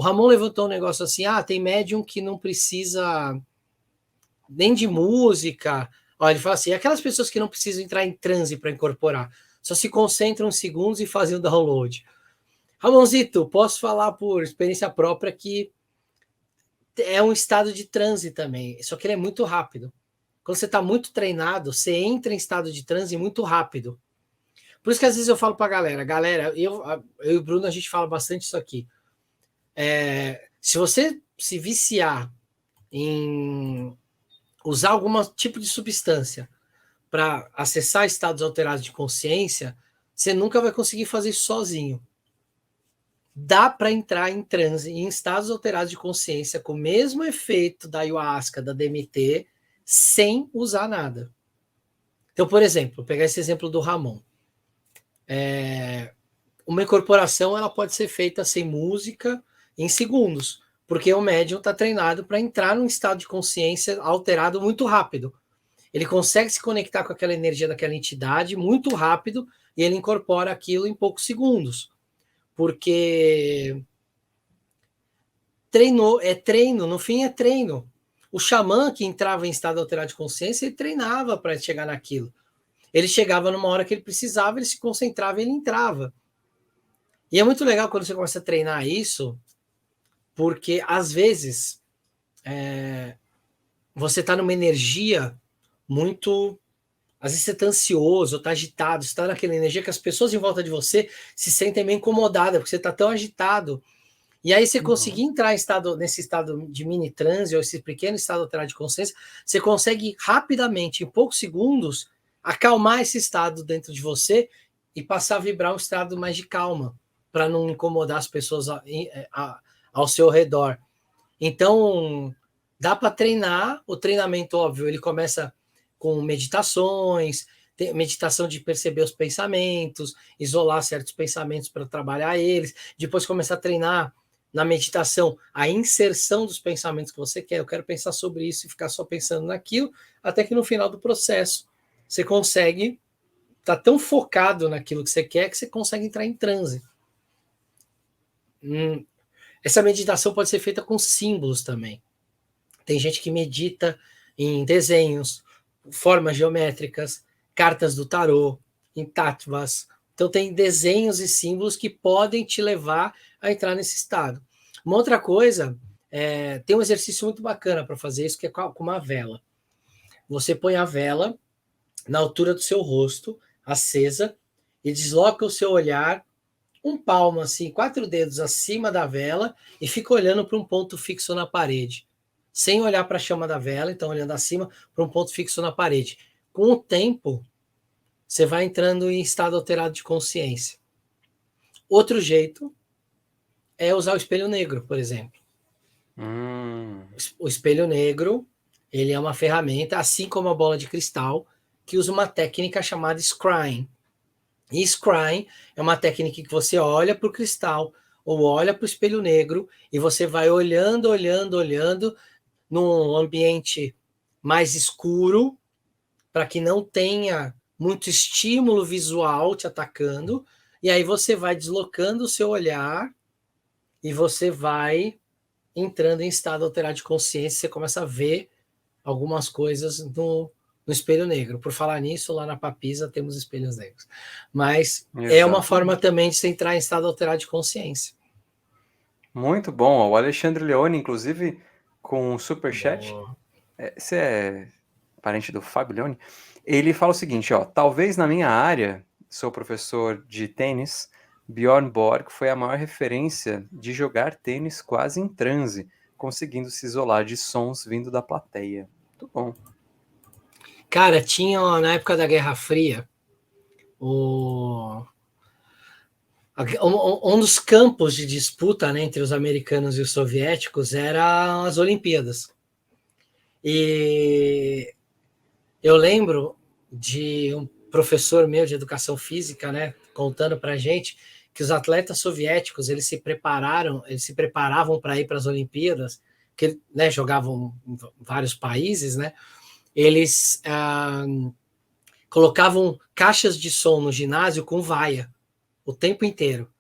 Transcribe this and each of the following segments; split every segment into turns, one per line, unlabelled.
O Ramon levantou um negócio assim, tem médium que não precisa nem de música. Olha, ele fala assim, aquelas pessoas que não precisam entrar em transe para incorporar, só se concentram uns segundos e fazem o download. Ramonzito, posso falar por experiência própria que é um estado de transe também, só que ele é muito rápido. Quando você está muito treinado, você entra em estado de transe muito rápido. Por isso que às vezes eu falo para a galera, eu e o Bruno, a gente fala bastante isso aqui. Se você se viciar em usar algum tipo de substância para acessar estados alterados de consciência, você nunca vai conseguir fazer isso sozinho. Dá para entrar em transe, em estados alterados de consciência, com o mesmo efeito da ayahuasca, da DMT, sem usar nada. Então, por exemplo, vou pegar esse exemplo do Ramon. Uma incorporação ela pode ser feita sem música em segundos, porque o médium está treinado para entrar num estado de consciência alterado muito rápido. Ele consegue se conectar com aquela energia daquela entidade muito rápido e ele incorpora aquilo em poucos segundos. Porque treino, no fim é treino. O xamã que entrava em estado alterado de consciência, ele treinava para chegar naquilo. Ele chegava numa hora que ele precisava, ele se concentrava e ele entrava. E é muito legal quando você começa a treinar isso, porque às vezes você está numa energia muito. Às vezes você está ansioso, está agitado, você está naquela energia que as pessoas em volta de você se sentem meio incomodadas, porque você está tão agitado. E aí você conseguir entrar nesse estado de mini transe, ou esse pequeno estado alterado de consciência, você consegue rapidamente, em poucos segundos, acalmar esse estado dentro de você e passar a vibrar um estado mais de calma, para não incomodar as pessoas ao seu redor. Então, dá para treinar. O treinamento, óbvio, ele começa com meditações, meditação de perceber os pensamentos, isolar certos pensamentos para trabalhar eles, depois começar a treinar na meditação a inserção dos pensamentos que você quer. Eu quero pensar sobre isso e ficar só pensando naquilo, até que no final do processo você consegue estar tão focado naquilo que você consegue entrar em transe. Essa meditação pode ser feita com símbolos também. Tem gente que medita em desenhos, formas geométricas, cartas do tarô, em tattvas. Então tem desenhos e símbolos que podem te levar a entrar nesse estado. Uma outra coisa, tem um exercício muito bacana para fazer isso, que é com uma vela. Você põe a vela na altura do seu rosto, acesa, e desloca o seu olhar um palmo, assim, 4 dedos acima da vela, e fica olhando para um ponto fixo na parede. Sem olhar para a chama da vela, então olhando acima para um ponto fixo na parede. Com o tempo, você vai entrando em estado alterado de consciência. Outro jeito é usar o espelho negro, por exemplo. O espelho negro, ele é uma ferramenta, assim como a bola de cristal, que usa uma técnica chamada scrying. E scrying é uma técnica que você olha para o cristal ou olha para o espelho negro e você vai olhando, num ambiente mais escuro, para que não tenha muito estímulo visual te atacando, e aí você vai deslocando o seu olhar e você vai entrando em estado alterado de consciência, você começa a ver algumas coisas no espelho negro. Por falar nisso, lá na Papisa temos espelhos negros. Mas é uma forma também de você entrar em estado alterado de consciência.
Muito bom. O Alexandre Leone, inclusive, com um superchat, você é parente do Fábio Leone? Ele fala o seguinte, talvez na minha área, sou professor de tênis, Bjorn Borg foi a maior referência de jogar tênis quase em transe, conseguindo se isolar de sons vindo da plateia. Muito bom.
Cara, tinha na época da Guerra Fria, um dos campos de disputa, né, entre os americanos e os soviéticos eram as Olimpíadas. E eu lembro de um professor meu de educação física, né, contando para a gente que os atletas soviéticos eles se preparavam para ir para as Olimpíadas, que, né, jogavam em vários países, né? Eles colocavam caixas de som no ginásio com vaia o tempo inteiro.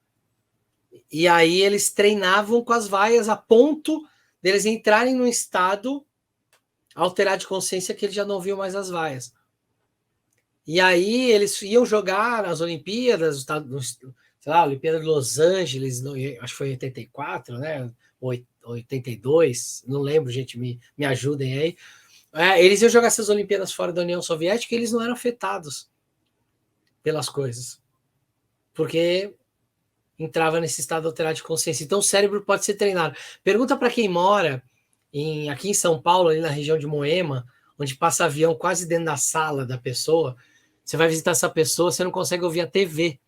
E aí eles treinavam com as vaias a ponto deles entrarem num estado alterado de consciência que eles já não viam mais as vaias. E aí eles iam jogar nas Olimpíadas, sei lá, Olimpíada de Los Angeles, acho que foi em 84, né? 82, não lembro, gente, me ajudem aí. Eles iam jogar essas Olimpíadas fora da União Soviética e eles não eram afetados pelas coisas, porque entrava nesse estado alterado de consciência. Então o cérebro pode ser treinado. Pergunta para quem mora aqui em São Paulo, ali na região de Moema, onde passa avião quase dentro da sala da pessoa. Você vai visitar essa pessoa, você não consegue ouvir a TV.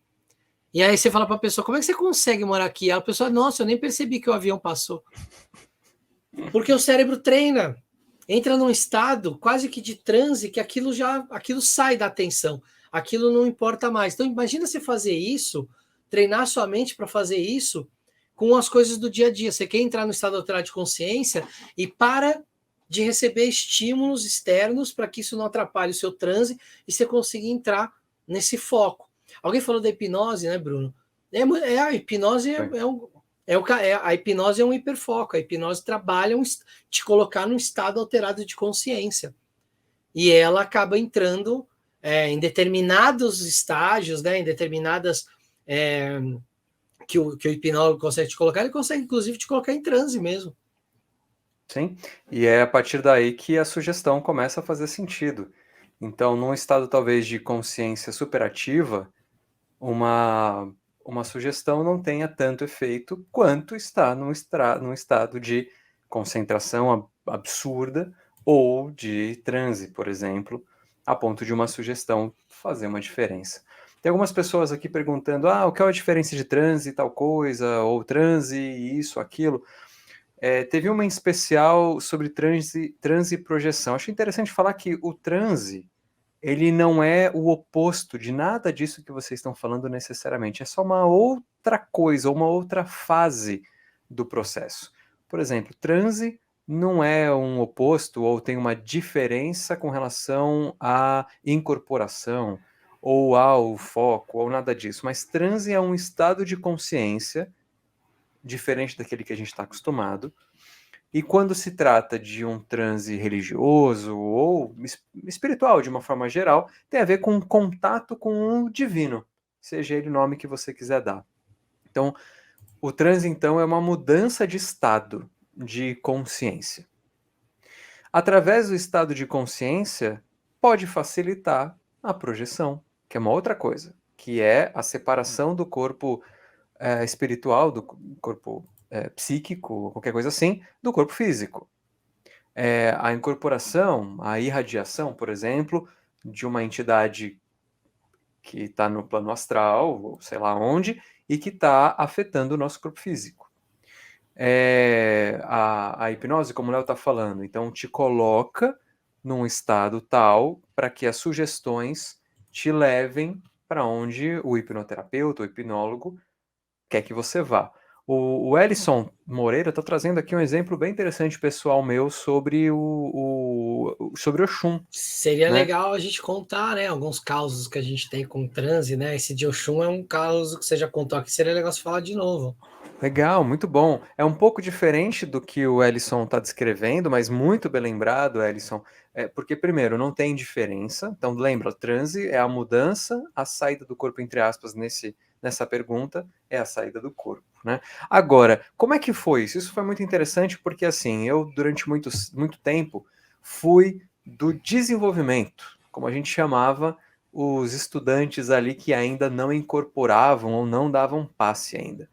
E aí você fala para a pessoa, como é que você consegue morar aqui? A pessoa, nossa, eu nem percebi que o avião passou. Porque o cérebro treina, entra num estado quase que de transe, que aquilo sai da atenção, aquilo não importa mais. Então imagina você fazer isso, treinar sua mente para fazer isso com as coisas do dia a dia. Você quer entrar no estado alterado de consciência e para de receber estímulos externos para que isso não atrapalhe o seu transe e você consiga entrar nesse foco. Alguém falou da hipnose, né, Bruno? A hipnose a hipnose é um hiperfoco. A hipnose trabalha te colocar num estado alterado de consciência. E ela acaba entrando em determinados estágios, né, em determinadas que o hipnólogo consegue te colocar, ele consegue inclusive te colocar em transe mesmo.
Sim, e é a partir daí que a sugestão começa a fazer sentido. Então, num estado talvez de consciência superativa, uma sugestão não tenha tanto efeito quanto está num estado de concentração absurda ou de transe, por exemplo, a ponto de uma sugestão fazer uma diferença. Tem algumas pessoas aqui perguntando, o que é a diferença de transe e tal coisa, ou transe, isso, aquilo. Teve uma em especial sobre transe e projeção. Acho interessante falar que o transe, ele não é o oposto de nada disso que vocês estão falando necessariamente. É só uma outra coisa, uma outra fase do processo. Por exemplo, transe não é um oposto ou tem uma diferença com relação à incorporação ou ao foco ou nada disso. Mas transe é um estado de consciência diferente daquele que a gente está acostumado. E quando se trata de um transe religioso ou espiritual, de uma forma geral, tem a ver com contato com o divino, seja ele o nome que você quiser dar. Então, o transe, então, é uma mudança de estado de consciência. Através do estado de consciência, pode facilitar a projeção, que é uma outra coisa, que é a separação do corpo espiritual, do corpo psíquico, qualquer coisa assim, do corpo físico. A incorporação, a irradiação, por exemplo, de uma entidade que está no plano astral, ou sei lá onde, e que está afetando o nosso corpo físico. A hipnose, como o Léo está falando, então te coloca num estado tal para que as sugestões te levem para onde o hipnoterapeuta, o hipnólogo quer que você vá. O Ellison Moreira está trazendo aqui um exemplo bem interessante pessoal meu sobre sobre Oxum.
Seria
né?
legal a gente contar, né, alguns causos que a gente tem com transe, né? Esse de Oxum é um caso que você já contou aqui, seria legal você falar de novo.
Legal, muito bom. É um pouco diferente do que o Ellison está descrevendo, mas muito bem lembrado, Ellison. Porque, primeiro, não tem diferença. Então, lembra, transe é a mudança, a saída do corpo, entre aspas, nessa pergunta, é a saída do corpo. Né? Agora, como é que foi isso? Isso foi muito interessante porque, assim, eu, durante muito tempo, fui do desenvolvimento, como a gente chamava os estudantes ali que ainda não incorporavam ou não davam passe ainda.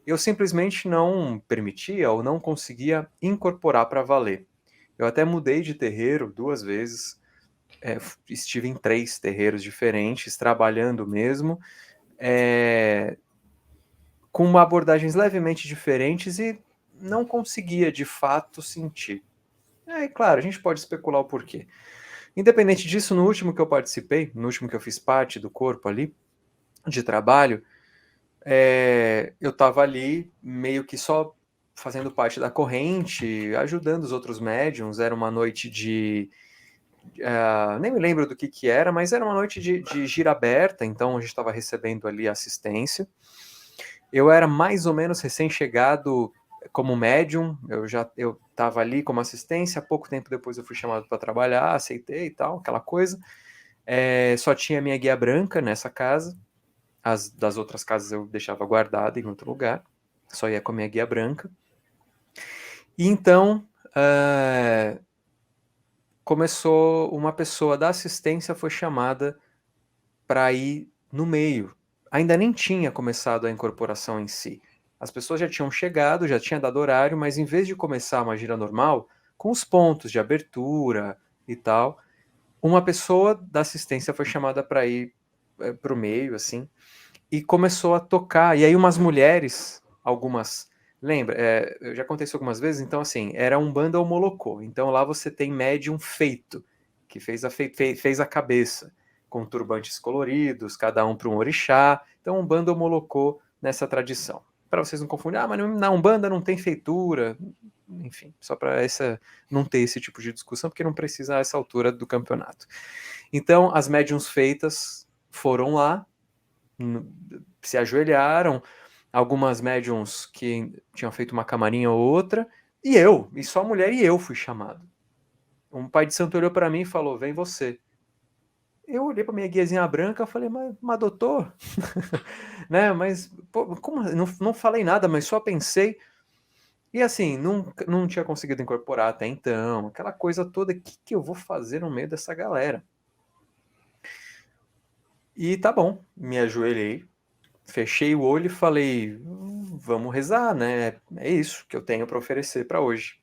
Eu simplesmente não permitia ou não conseguia incorporar para valer. Eu até mudei de terreiro 2 vezes, estive em 3 terreiros diferentes, trabalhando mesmo, com abordagens levemente diferentes e não conseguia de fato sentir. Claro, a gente pode especular o porquê. Independente disso, no último que eu participei, no último que eu fiz parte do corpo ali, de trabalho, eu estava ali meio que só fazendo parte da corrente, ajudando os outros médiums. Era uma noite de. Nem me lembro do que era, mas era uma noite de gira aberta, então a gente estava recebendo ali assistência. Eu era mais ou menos recém-chegado como médium, eu estava ali como assistência, pouco tempo depois eu fui chamado para trabalhar, aceitei e tal, aquela coisa. Só tinha minha guia branca nessa casa, das outras casas eu deixava guardada em outro lugar, só ia com a minha guia branca. E então, começou, uma pessoa da assistência foi chamada para ir no meio. Ainda nem tinha começado a incorporação em si. As pessoas já tinham chegado, já tinha dado horário, mas em vez de começar uma gira normal, com os pontos de abertura e tal, uma pessoa da assistência foi chamada para ir para o meio, assim, e começou a tocar. E aí umas mulheres, algumas, lembra, já aconteceu algumas vezes, então assim, era Umbanda ou Molocô. Então lá você tem médium feito, que fez a cabeça, com turbantes coloridos, cada um para um orixá. Então Umbanda ou Molocô nessa tradição. Para vocês não confundirem, mas na Umbanda não tem feitura, enfim, só para não ter esse tipo de discussão, porque não precisa a essa altura do campeonato. Então as médiums feitas foram lá, se ajoelharam, algumas médiums que tinham feito uma camarinha ou outra, e só a mulher e eu fui chamado. Um pai de santo olhou para mim e falou: vem você. Eu olhei para minha guiazinha branca e falei: mas doutor, né? Mas pô, como? Não falei nada, mas só pensei. E assim, não tinha conseguido incorporar até então, aquela coisa toda, o que eu vou fazer no meio dessa galera? E tá bom, me ajoelhei, fechei o olho e falei: vamos rezar, né? É isso que eu tenho para oferecer para hoje.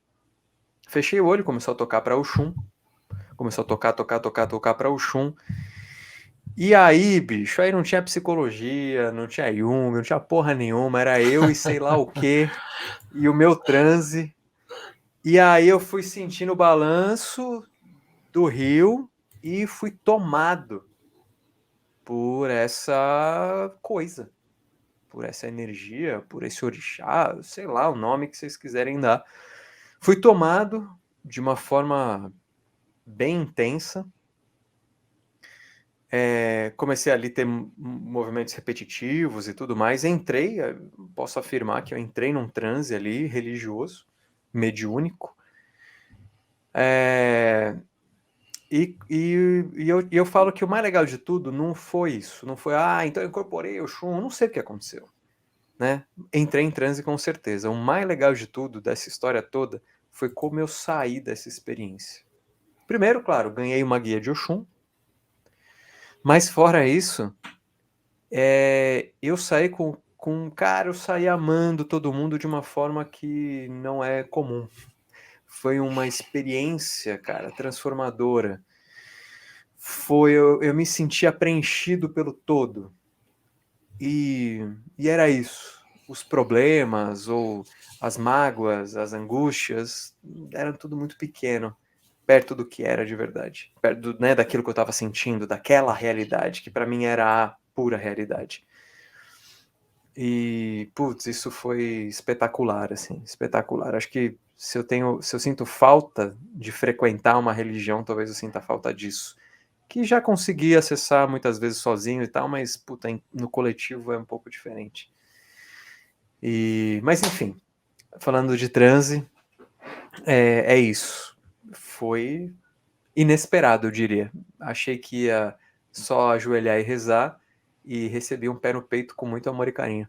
Fechei o olho, começou a tocar para Oxum, começou a tocar para Oxum. E aí, bicho, aí não tinha psicologia, não tinha Jung, não tinha porra nenhuma, era eu e sei lá o quê, e o meu transe. E aí eu fui sentindo o balanço do rio e fui tomado por essa coisa, por essa energia, por esse orixá, sei lá o nome que vocês quiserem dar. Fui tomado de uma forma bem intensa. Comecei ali a ter movimentos repetitivos e tudo mais. Entrei, posso afirmar que eu entrei num transe ali religioso, mediúnico. E eu falo que o mais legal de tudo não foi isso. Não foi, então eu incorporei o Shun, não sei o que aconteceu. Né? Entrei em transe com certeza. O mais legal de tudo, dessa história toda, foi como eu saí dessa experiência. Primeiro, claro, ganhei uma guia de Oxum, mas fora isso, eu saí cara, eu saí amando todo mundo de uma forma que não é comum. Foi uma experiência, cara, transformadora. Eu me sentia preenchido pelo todo. E era isso. Os problemas ou as mágoas, as angústias, eram tudo muito pequeno, perto do que era de verdade. Perto, né, daquilo que eu estava sentindo, daquela realidade, que para mim era a pura realidade. E, putz, isso foi espetacular, assim, espetacular. Acho que se eu sinto falta de frequentar uma religião, talvez eu sinta falta disso. Que já consegui acessar muitas vezes sozinho e tal, mas, puta, no coletivo é um pouco diferente. Mas, enfim, falando de transe, é isso. Foi inesperado, eu diria. Achei que ia só ajoelhar e rezar, e recebi um pé no peito com muito amor e carinho.